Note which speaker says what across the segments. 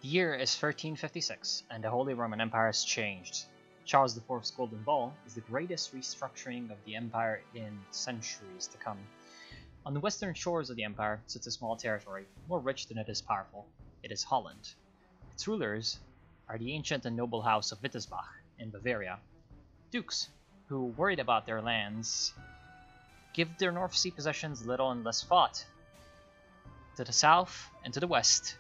Speaker 1: The year is 1356, and the Holy Roman Empire has changed. Charles IV's Golden Ball is the greatest restructuring of the empire in centuries to come. On the western shores of the empire sits a small territory, more rich than it is powerful. It is Holland. Its rulers are the ancient and noble house of Wittelsbach in Bavaria. Dukes, who, worried about their lands, give their North Sea possessions little and less thought. To the south and to the west,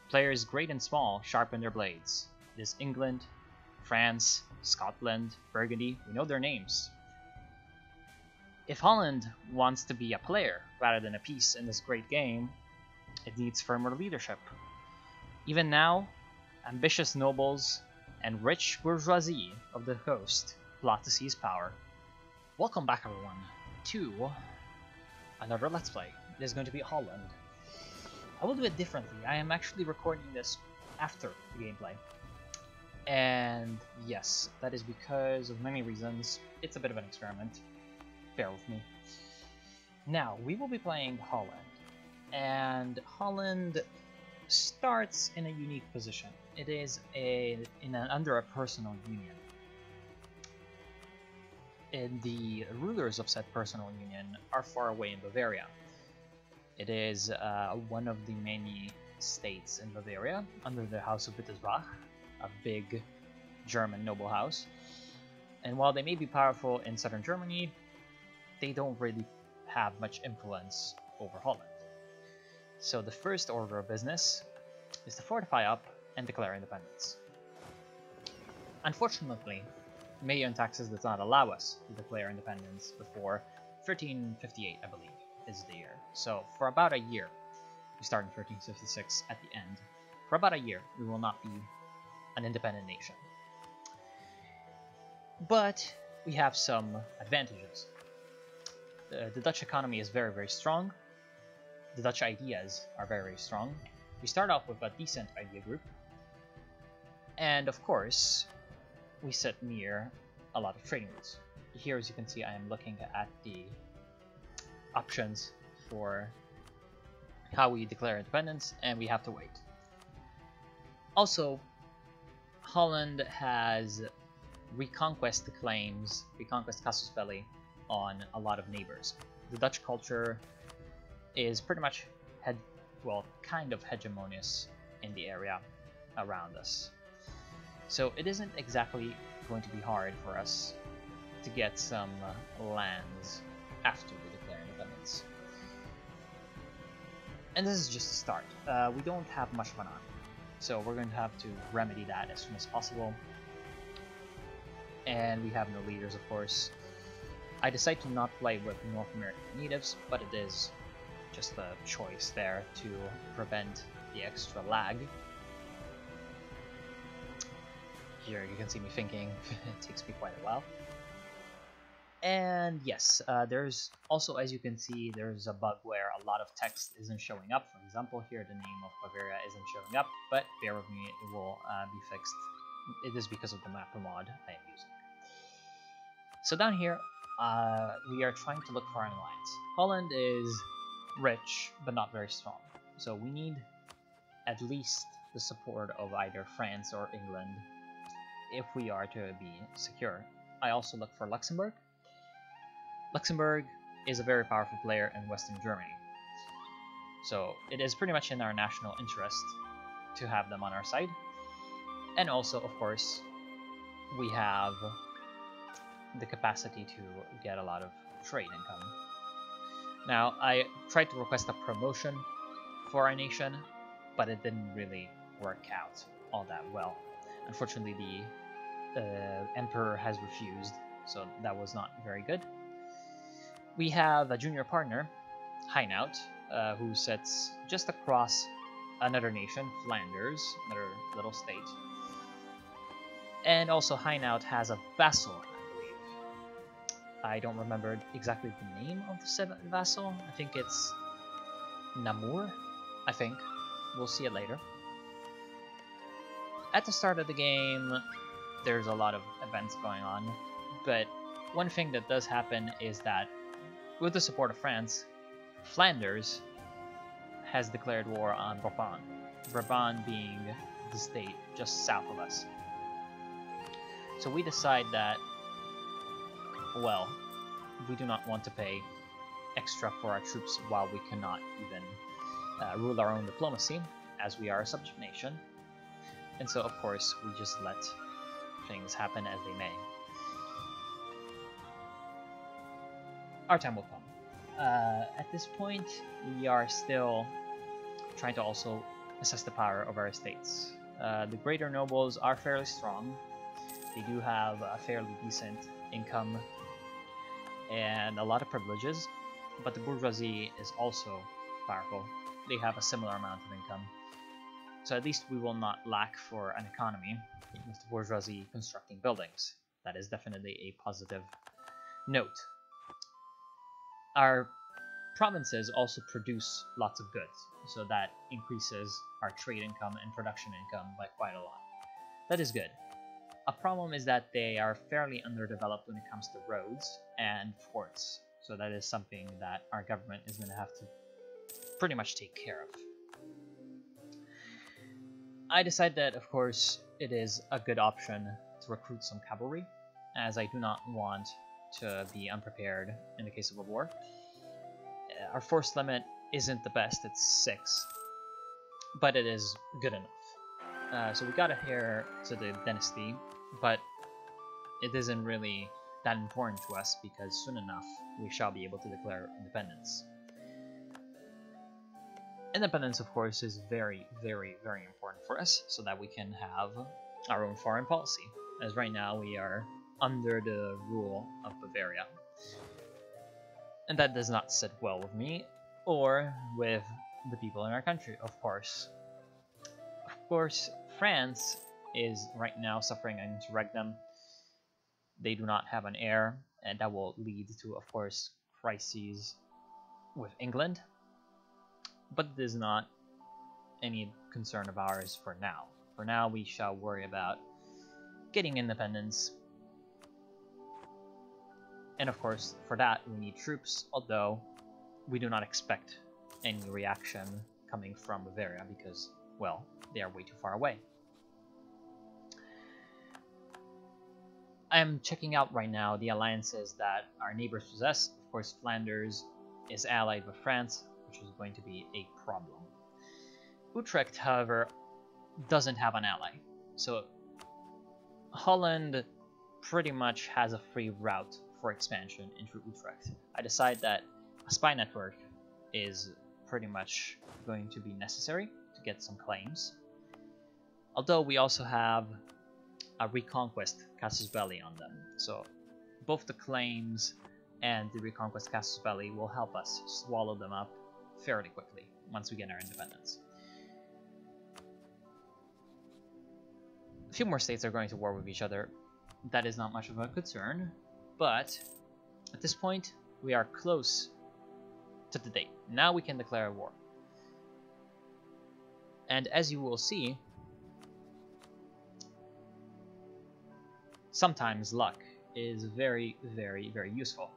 Speaker 1: players great and small sharpen their blades. It is England, France, Scotland, Burgundy, we know their names. If Holland wants to be a player rather than a piece in this great game, it needs firmer leadership. Even now, ambitious nobles and rich bourgeoisie of the coast plot to seize power. Welcome back everyone to another Let's Play. It is going to be Holland. I will do it differently. I am actually recording this after the gameplay. And yes, that is because of many reasons. It's a bit of an experiment. Bear with me. Now, we will be playing Holland. And Holland starts in a unique position. It is under a personal union. And the rulers of said personal union are far away in Bavaria. It is one of the many states in Bavaria under the House of Wittelsbach, a big German noble house. And while they may be powerful in southern Germany, they don't really have much influence over Holland. So the first order of business is to fortify up and declare independence. Unfortunately, MEIOU&Taxes does not allow us to declare independence before 1358, I believe, is the year. So for about a year, we start in 1356 at the end. For about a year, we will not be an independent nation. But we have some advantages. The Dutch economy is very, very strong. The Dutch ideas are very, very strong. We start off with a decent idea group. And of course, we sit near a lot of trading routes. Here, as you can see, I am looking at the options for how we declare independence, and we have to wait. Also, Holland has reconquest claims, reconquest casus belli, on a lot of neighbors. The Dutch culture is pretty much kind of hegemonious in the area around us. So it isn't exactly going to be hard for us to get some lands after we declare independence. And this is just a start. We don't have much of an army, so we're going to have to remedy that as soon as possible. And we have no leaders, of course. I decide to not play with North American natives, but it is just a choice there to prevent the extra lag. Here you can see me thinking. It takes me quite a while. And yes, there's also, as you can see, there's a bug where a lot of text isn't showing up. For example, here the name of Bavaria isn't showing up, but bear with me, it will be fixed. It is because of the map mod I am using. So down here, we are trying to look for an alliance. Holland is rich, but not very strong. So we need at least the support of either France or England if we are to be secure. I also look for Luxembourg. Luxembourg is a very powerful player in Western Germany. So it is pretty much in our national interest to have them on our side. And also, of course, we have the capacity to get a lot of trade income. Now, I tried to request a promotion for our nation, but it didn't really work out all that well. Unfortunately, the emperor has refused, so that was not very good. We have a junior partner, Hainaut, who sits just across another nation, Flanders, another little state. And also Hainaut has a vassal, I believe. I don't remember exactly the name of the vassal. I think it's Namur, I think. We'll see it later. At the start of the game, there's a lot of events going on, but one thing that does happen is that with the support of France, Flanders has declared war on Brabant. Brabant being the state just south of us. So we decide that, well, we do not want to pay extra for our troops while we cannot even rule our own diplomacy, as we are a subject nation. And so, of course, we just let things happen as they may. Our time will come. At this point, we are still trying to also assess the power of our estates. The greater nobles are fairly strong. They do have a fairly decent income and a lot of privileges, but the bourgeoisie is also powerful. They have a similar amount of income. So at least we will not lack for an economy with the bourgeoisie constructing buildings. That is definitely a positive note. Our provinces also produce lots of goods, so that increases our trade income and production income by quite a lot. That is good. A problem is that they are fairly underdeveloped when it comes to roads and ports, so that is something that our government is going to have to pretty much take care of. I decide that, of course, it is a good option to recruit some cavalry, as I do not want to be unprepared in the case of a war. Our force limit isn't the best, it's 6, but it is good enough. So we got a heir to the dynasty, but it isn't really that important to us because soon enough we shall be able to declare independence. Independence, of course, is very, very, very important for us so that we can have our own foreign policy, as right now we are under the rule of Bavaria. And that does not sit well with me or with the people in our country, of course. Of course, France is right now suffering an interregnum. They do not have an heir, and that will lead to, of course, crises with England. But it is not any concern of ours for now. For now, we shall worry about getting independence. And of course, for that, we need troops, although we do not expect any reaction coming from Bavaria because, well, they are way too far away. I am checking out right now the alliances that our neighbors possess. Of course, Flanders is allied with France, which is going to be a problem. Utrecht, however, doesn't have an ally. So Holland pretty much has a free route for expansion into Utrecht. I decide that a spy network is pretty much going to be necessary to get some claims. Although we also have a reconquest casus belli on them. So both the claims and the reconquest casus belli will help us swallow them up fairly quickly once we get our independence. A few more states are going to war with each other. That is not much of a concern, but at this point we are close to the date. Now we can declare a war. And as you will see, sometimes luck is very, very, very useful.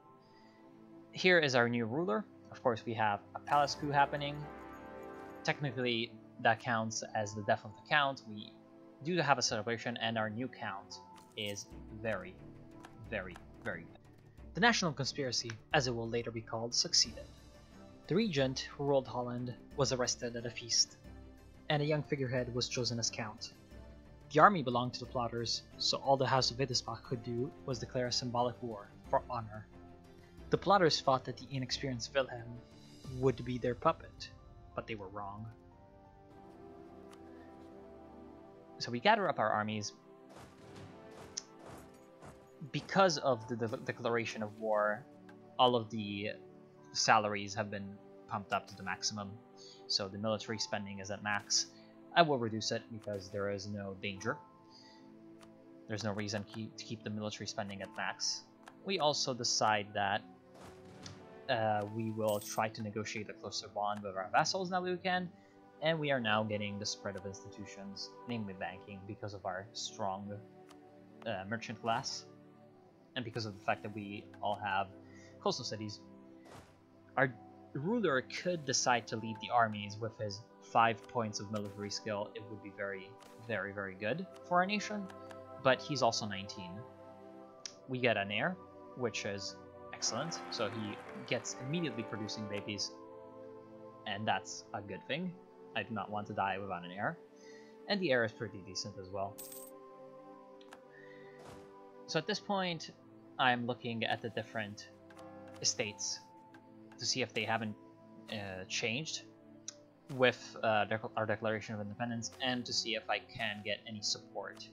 Speaker 1: Here is our new ruler. Of course, we have a palace coup happening. Technically, that counts as the death of the count. We do have a celebration, and our new count is very, very, very good. The national conspiracy, as it will later be called, succeeded. The regent who ruled Holland was arrested at a feast, and a young figurehead was chosen as count. The army belonged to the plotters, so all the House of Wittelsbach could do was declare a symbolic war for honor. The plotters thought that the inexperienced Wilhelm would be their puppet, but they were wrong. So we gather up our armies. Because of the declaration of war, all of the salaries have been pumped up to the maximum, so the military spending is at max. I will reduce it because there is no danger. There's no reason to keep the military spending at max. We also decide that we will try to negotiate a closer bond with our vassals now that we can, and we are now getting the spread of institutions, namely banking, because of our strong merchant class, and because of the fact that we all have coastal cities. Our ruler could decide to lead the armies with his 5 points of military skill, it would be very, very, very good for our nation. But he's also 19. We get an heir, which is excellent. So he gets immediately producing babies, and that's a good thing. I do not want to die without an heir. And the heir is pretty decent as well. So at this point, I'm looking at the different estates to see if they haven't changed with our Declaration of Independence, and to see if I can get any support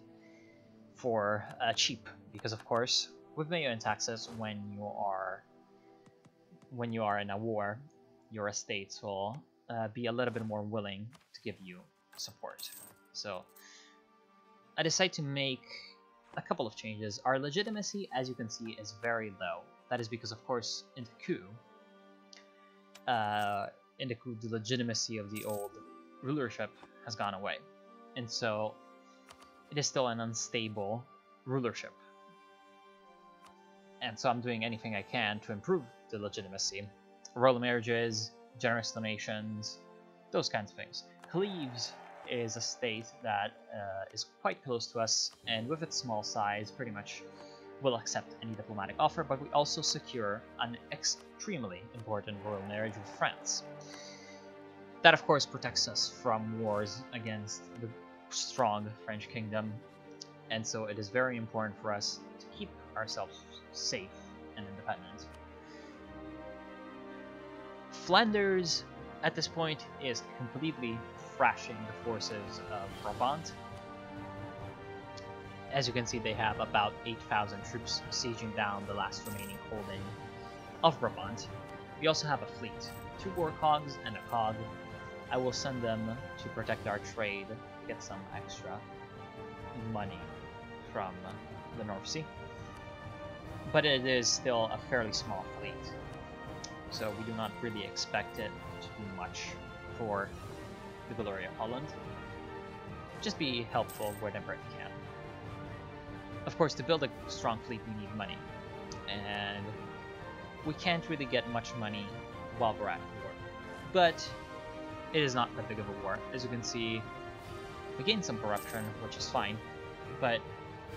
Speaker 1: for cheap. Because of course, with MEIOU&Taxes, when you are in a war, your estates will be a little bit more willing to give you support. So I decide to make a couple of changes. Our legitimacy, as you can see, is very low. That is because, of course, in the coup, the legitimacy of the old rulership has gone away, and so it is still an unstable rulership. And so I'm doing anything I can to improve the legitimacy. Royal marriages, generous donations, those kinds of things. Cleves is a state that is quite close to us, and with its small size, pretty much will accept any diplomatic offer, but we also secure an extremely important royal marriage with France. That, of course, protects us from wars against the strong French kingdom, and so it is very important for us to keep ourselves safe and independent. Flanders, at this point, is completely thrashing the forces of Brabant. As you can see, they have about 8,000 troops sieging down the last remaining holding of Brabant. We also have a fleet, 2 war cogs and a cog. I will send them to protect our trade, to get some extra money from the North Sea. But it is still a fairly small fleet, so we do not really expect it to do much for the glory of Holland. Just be helpful whenever it can. Of course, to build a strong fleet, we need money, and we can't really get much money while we're at war. But it is not that big of a war. As you can see, we gain some corruption, which is fine, but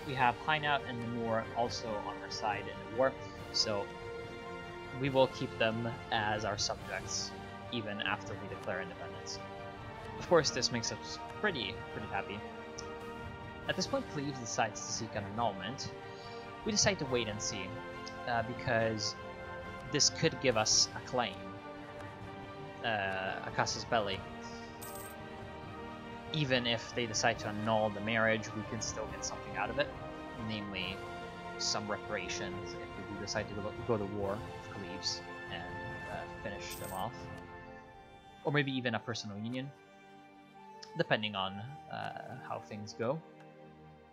Speaker 1: we have Hainaut and Namur also on our side in the war, so we will keep them as our subjects even after we declare independence. Of course, this makes us pretty happy. At this point, Cleves decides to seek an annulment. We decide to wait and see, because this could give us a claim, a casus belli. Even if they decide to annul the marriage, we can still get something out of it, namely some reparations if we do decide to go to war with Cleves and finish them off. Or maybe even a personal union, depending on how things go.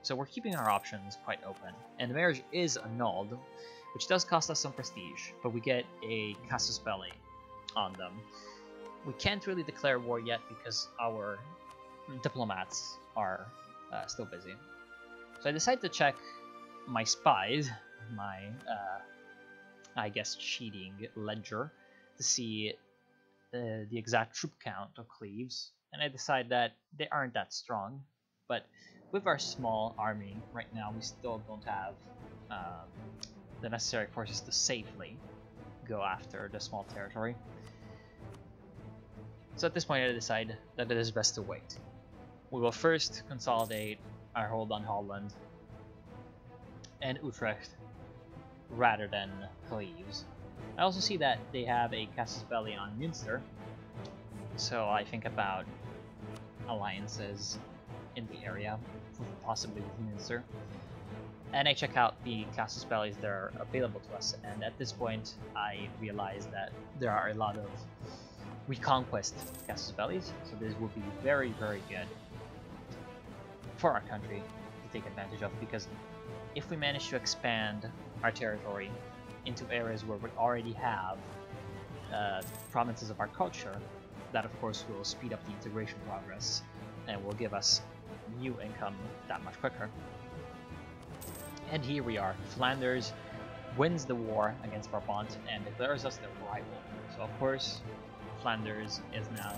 Speaker 1: So we're keeping our options quite open. And the marriage is annulled, which does cost us some prestige, but we get a casus belli on them. We can't really declare war yet because our diplomats are still busy. So I decided to check my spies, my, I guess, cheating ledger, to see the exact troop count of Cleves, and I decided that they aren't that strong, but with our small army right now, we still don't have the necessary forces to safely go after the small territory. So at this point, I decide that it is best to wait. We will first consolidate our hold on Holland and Utrecht rather than Cleves. I also see that they have a casus belli on Münster, so I think about alliances in the area, possibly with Münster. And I check out the casus bellis that are available to us, and at this point I realize that there are a lot of reconquest casus bellis, so this will be very good for our country to take advantage of, because if we manage to expand our territory into areas where we already have provinces of our culture, that of course will speed up the integration progress and will give us new income that much quicker. And here we are. Flanders wins the war against Brabant and declares us their rival. So of course, Flanders is now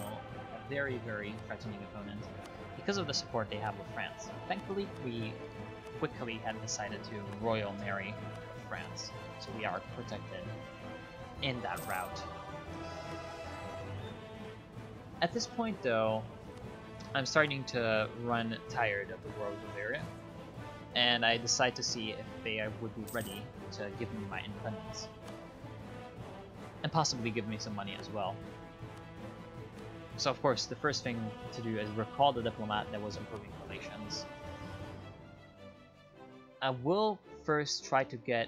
Speaker 1: a very, very threatening opponent because of the support they have with France. Thankfully, we quickly had decided to Royal Marry France, so we are protected in that route. At this point, though, I'm starting to run tired of the War of Bavaria, and I decide to see if they would be ready to give me my independence, and possibly give me some money as well. So of course, the first thing to do is recall the diplomat that was improving relations. I will first try to get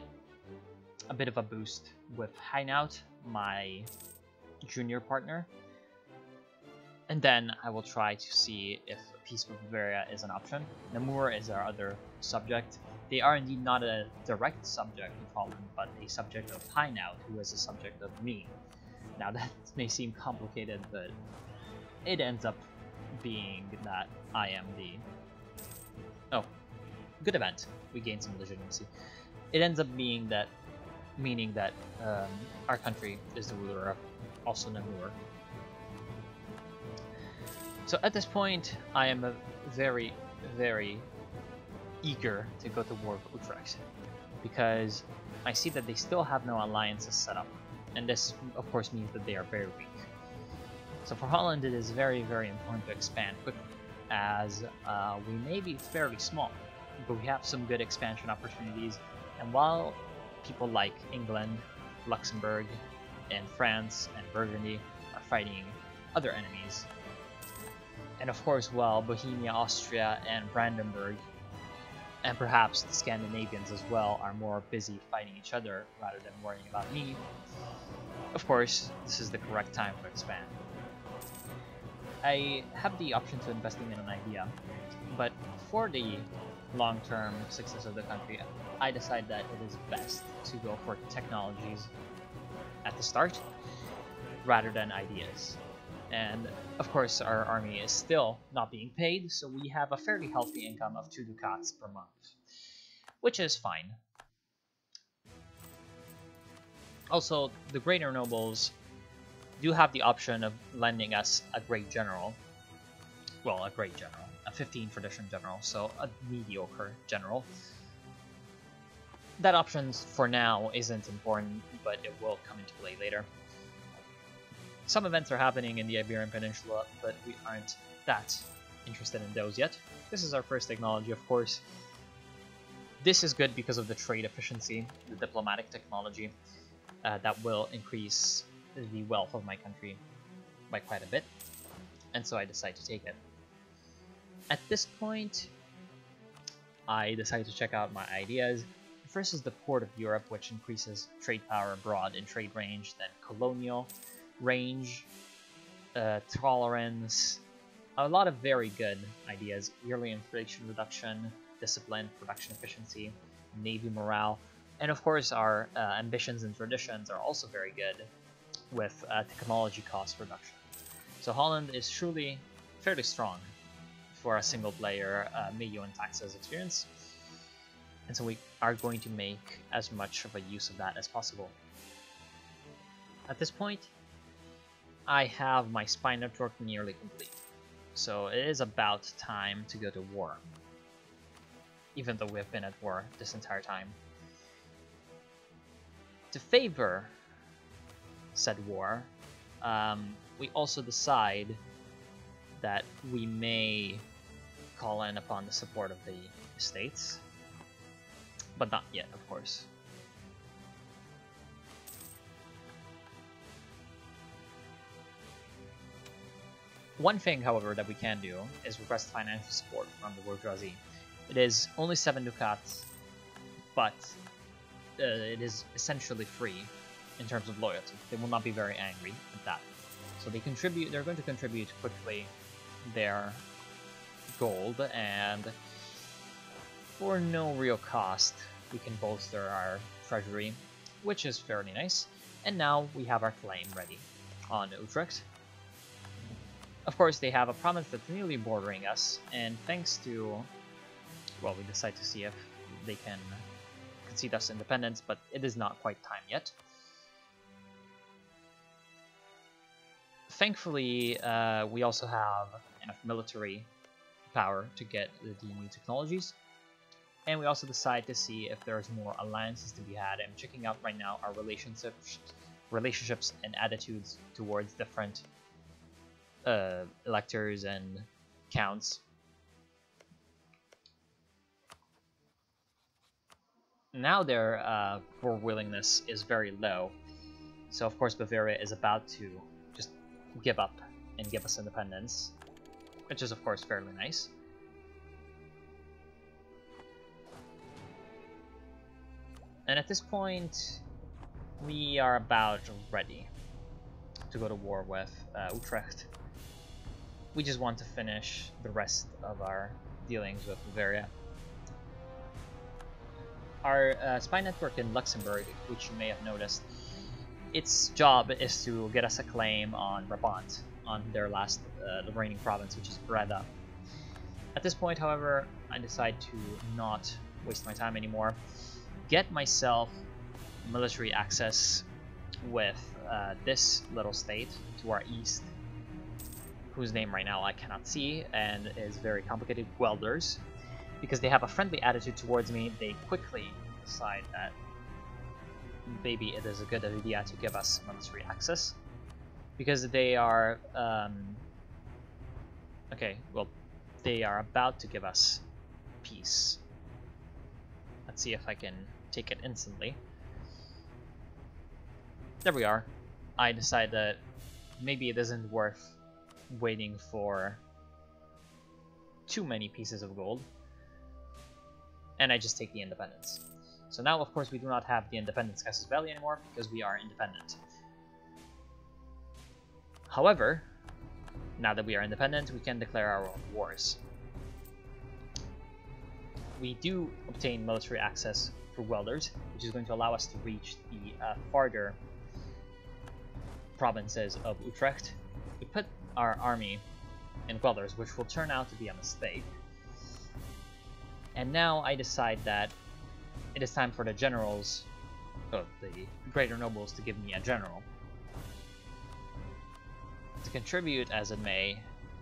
Speaker 1: a bit of a boost with Hainaut, my junior partner, and then I will try to see if peace with Bavaria is an option. Namur is our other subject. They are indeed not a direct subject of Holland, but a subject of Hainaut, who is a subject of me. Now that may seem complicated, but it ends up being that I am the... Oh, good event. We gained some legitimacy. It ends up being that, meaning that our country is the ruler of also Namur. So at this point, I am very, very eager to go to war with Utrecht, because I see that they still have no alliances set up, and this of course means that they are very weak. So for Holland, it is very, very important to expand quickly, as we may be fairly small, but we have some good expansion opportunities, and while people like England, Luxembourg, and France, and Burgundy are fighting other enemies, and of course, while Bohemia, Austria, and Brandenburg, and perhaps the Scandinavians as well, are more busy fighting each other rather than worrying about me, of course, this is the correct time to expand. I have the option to investing in an idea, but for the long-term success of the country, I decide that it is best to go for technologies at the start rather than ideas. And of course, our army is still not being paid, so we have a fairly healthy income of 2 ducats per month, which is fine. Also, the greater nobles do have the option of lending us a great general. Well, a great general. A 15 tradition general, so a mediocre general. That option for now isn't important, but it will come into play later. Some events are happening in the Iberian Peninsula, but we aren't that interested in those yet. This is our first technology, of course. This is good because of the trade efficiency, the diplomatic technology, that will increase the wealth of my country by quite a bit, and so I decide to take it. At this point, I decide to check out my ideas. First is the Port of Europe, which increases trade power abroad in trade range, then colonial range, tolerance, a lot of very good ideas. Yearly inflation reduction, discipline, production efficiency, navy morale, and of course our ambitions and traditions are also very good with technology cost reduction. So Holland is truly fairly strong for a single player MEIOU&Taxes experience, and so we are going to make as much of a use of that as possible. At this point, I have my spy network nearly complete, so it is about time to go to war, even though we have been at war this entire time. To favor said war, we also decide that we may call in upon the support of the states, but not yet, of course. One thing, however, that we can do is request financial support from the bourgeoisie. It is only 7 ducats, but it is essentially free in terms of loyalty. They will not be very angry at that. So they contribute. They're going to contribute quickly their gold, and for no real cost, we can bolster our treasury, which is fairly nice. And now we have our claim ready on Utrecht. Of course, they have a province that's nearly bordering us, and thanks to, well, we decide to see if they can concede us independence, but it is not quite time yet. Thankfully, we also have enough military power to get the new technologies. And we also decide to see if there's more alliances to be had. I'm checking out right now our relationships and attitudes towards different electors and counts. Now their war willingness is very low, so of course Bavaria is about to just give up and give us independence, which is of course fairly nice. And at this point, we are about ready to go to war with Utrecht. We just want to finish the rest of our dealings with Bavaria. Our spy network in Luxembourg, which you may have noticed, its job is to get us a claim on Brabant, on their last reigning province, which is Breda. At this point, however, I decide to not waste my time anymore. Get myself military access with this little state to our east, whose name right now I cannot see, and is very complicated, Guelders. Because they have a friendly attitude towards me, they quickly decide that maybe it is a good idea to give us military access. Because they are... okay, well, they are about to give us peace. Let's see if I can take it instantly. There we are. I decide that maybe it isn't worth waiting for too many pieces of gold, and I just take the independence. So now, of course, we do not have the independence Casus Belli anymore because we are independent. However, now that we are independent, we can declare our own wars. We do obtain military access through Guelders, which is going to allow us to reach the farther provinces of Utrecht. We put our army in Guelders, which will turn out to be a mistake. And now I decide that it is time for the generals, the greater nobles, to give me a general. To contribute as it may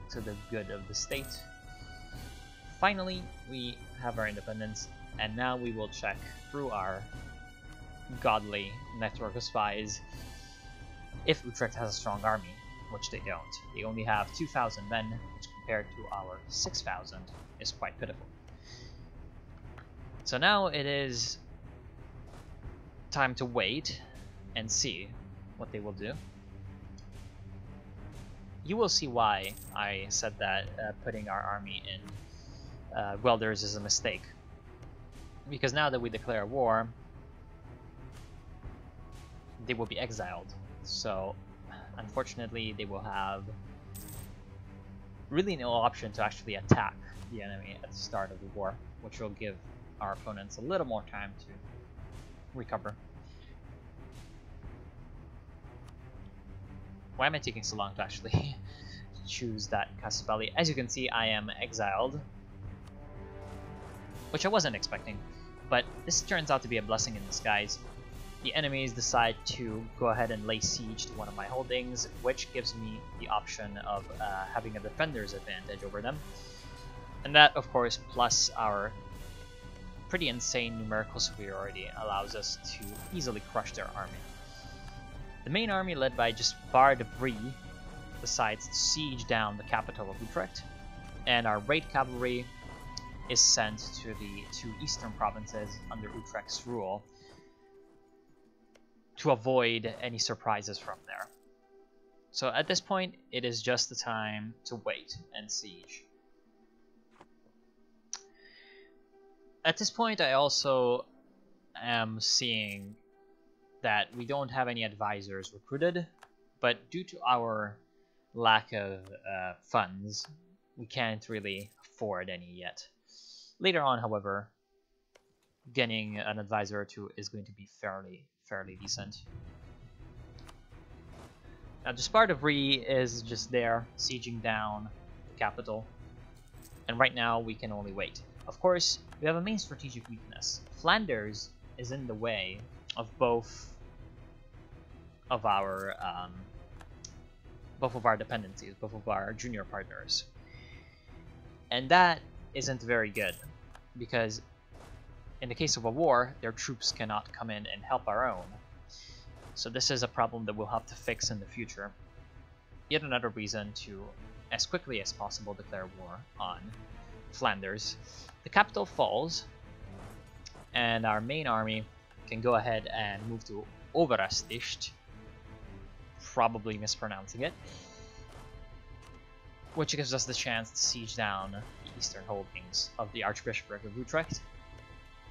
Speaker 1: to the good of the state. Finally, we have our independence, and now we will check through our godly network of spies if Utrecht has a strong army, which they don't. They only have 2,000 men, which compared to our 6,000 is quite pitiful. So now it is time to wait and see what they will do. You will see why I said that putting our army in Guelders is a mistake. Because now that we declare war, they will be exiled. So, unfortunately, they will have really no option to actually attack the enemy at the start of the war, which will give our opponents a little more time to recover. Why am I taking so long to actually choose that Casus Belli? As you can see, I am exiled, which I wasn't expecting, but this turns out to be a blessing in disguise. The enemies decide to go ahead and lay siege to one of my holdings, which gives me the option of having a defender's advantage over them. And that, of course, plus our pretty insane numerical superiority allows us to easily crush their army. The main army, led by just Bar de Brie, decides to siege down the capital of Utrecht, and our raid cavalry is sent to the two eastern provinces under Utrecht's rule to avoid any surprises from there. So at this point, it is just the time to wait and siege. At this point, I also am seeing that we don't have any advisors recruited, but due to our lack of funds, we can't really afford any yet. Later on, however, getting an advisor or two is going to be fairly decent. Now, Bar de Brie is just there, sieging down the capital, and right now we can only wait. Of course, we have a main strategic weakness. Flanders is in the way of both of our both of our dependencies, both of our junior partners. And that isn't very good, because in the case of a war, their troops cannot come in and help our own. So this is a problem that we'll have to fix in the future. Yet another reason to, as quickly as possible, declare war on Flanders. The capital falls, and our main army can go ahead and move to Oversticht, probably mispronouncing it, which gives us the chance to siege down the eastern holdings of the Archbishopric of Utrecht,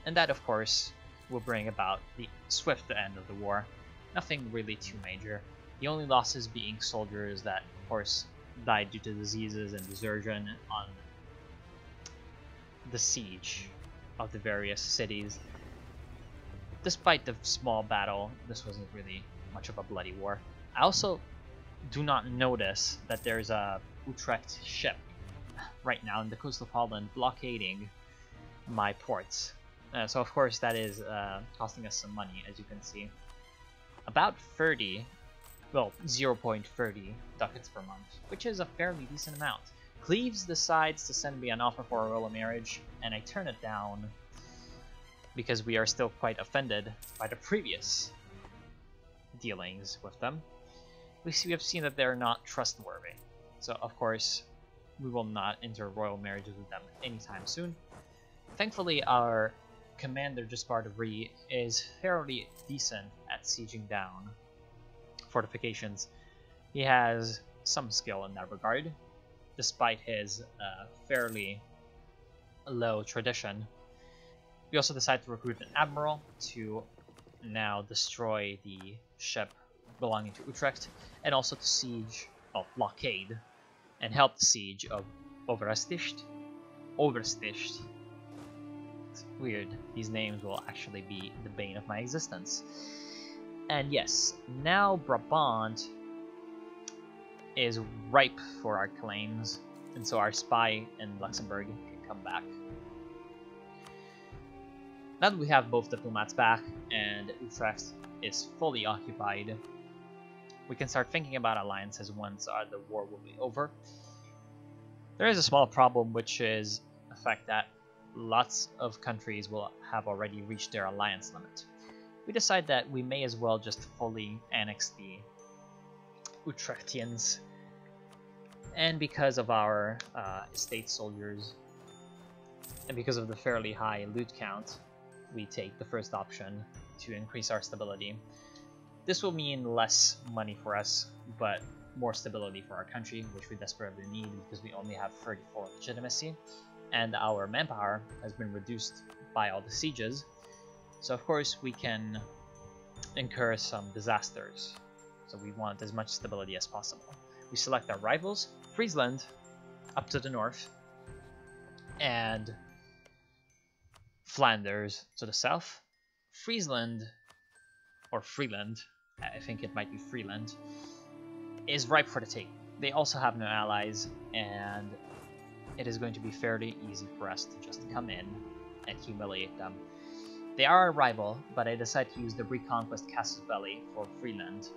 Speaker 1: and that of course will bring about the swift end of the war. Nothing really too major, the only losses being soldiers that of course died due to diseases and desertion on the siege of the various cities. Despite the small battle, this wasn't really much of a bloody war. I also do not notice that there's a Utrecht ship right now in the coast of Holland blockading my ports. So of course that is costing us some money, as you can see. About 30, well 0.30 ducats per month, which is a fairly decent amount. Cleves decides to send me an offer for a royal marriage, and I turn it down because we are still quite offended by the previous dealings with them. We have seen that they're not trustworthy, so of course we will not enter royal marriages with them anytime soon. Thankfully, our commander Jaspar de Vries is fairly decent at sieging down fortifications. He has some skill in that regard, despite his fairly low tradition. We also decided to recruit an admiral to now destroy the ship belonging to Utrecht, and also to siege, well, blockade, and help the siege of Oversticht. It's weird, these names will actually be the bane of my existence. And yes, now Brabant is ripe for our claims, and so our spy in Luxembourg can come back. Now that we have both diplomats back and Utrecht is fully occupied, we can start thinking about alliances once the war will be over. There is a small problem, which is the fact that lots of countries will have already reached their alliance limit. We decide that we may as well just fully annex the Utrechtians, and because of our estate soldiers, and because of the fairly high loot count, we take the first option to increase our stability. This will mean less money for us, but more stability for our country, which we desperately need because we only have 34 legitimacy, and our manpower has been reduced by all the sieges. So of course we can incur some disasters. So we want as much stability as possible. We select our rivals, Friesland up to the north, and Flanders to the south. Friesland, or Freeland, I think it might be Freeland, is ripe for the taking. They also have no allies, and it is going to be fairly easy for us to just come in and humiliate them. They are a rival, but I decided to use the Reconquest Casus Belli for Freeland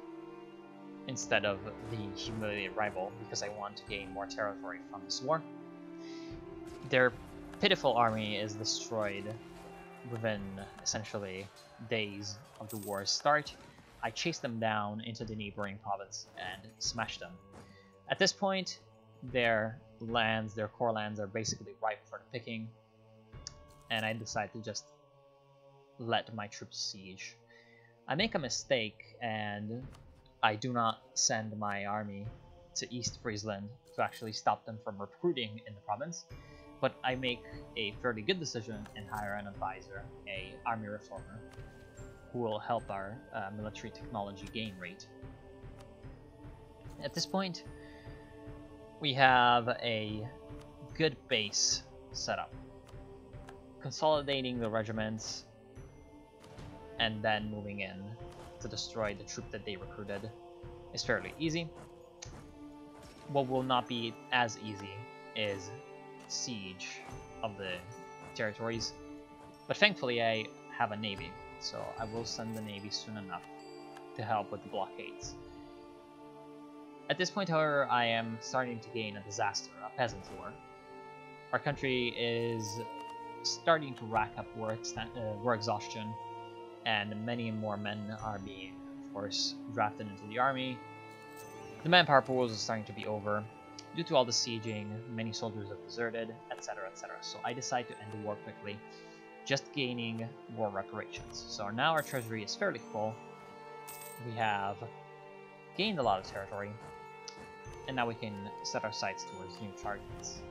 Speaker 1: instead of the humiliated rival, because I want to gain more territory from this war. Their pitiful army is destroyed within essentially days of the war's start. I chased them down into the neighboring province and smashed them. At this point, their lands, their core lands, are basically ripe for the picking, and I decide to just let my troops siege. I make a mistake, and I do not send my army to East Friesland to actually stop them from recruiting in the province, but I make a fairly good decision and hire an advisor, a army reformer, who will help our military technology gain rate. At this point, we have a good base set up. Consolidating the regiments and then moving in to destroy the troop that they recruited is fairly easy. What will not be as easy is siege of the territories, but thankfully I have a navy, so I will send the navy soon enough to help with the blockades. At this point, however, I am starting to gain a disaster, a peasant war. Our country is starting to rack up war exhaustion, and many more men are being, of course, drafted into the army. The manpower pools are starting to be over. Due to all the sieging, many soldiers have deserted, etc., etc. So I decide to end the war quickly, just gaining war reparations. So now our treasury is fairly full. We have gained a lot of territory, and now we can set our sights towards new targets.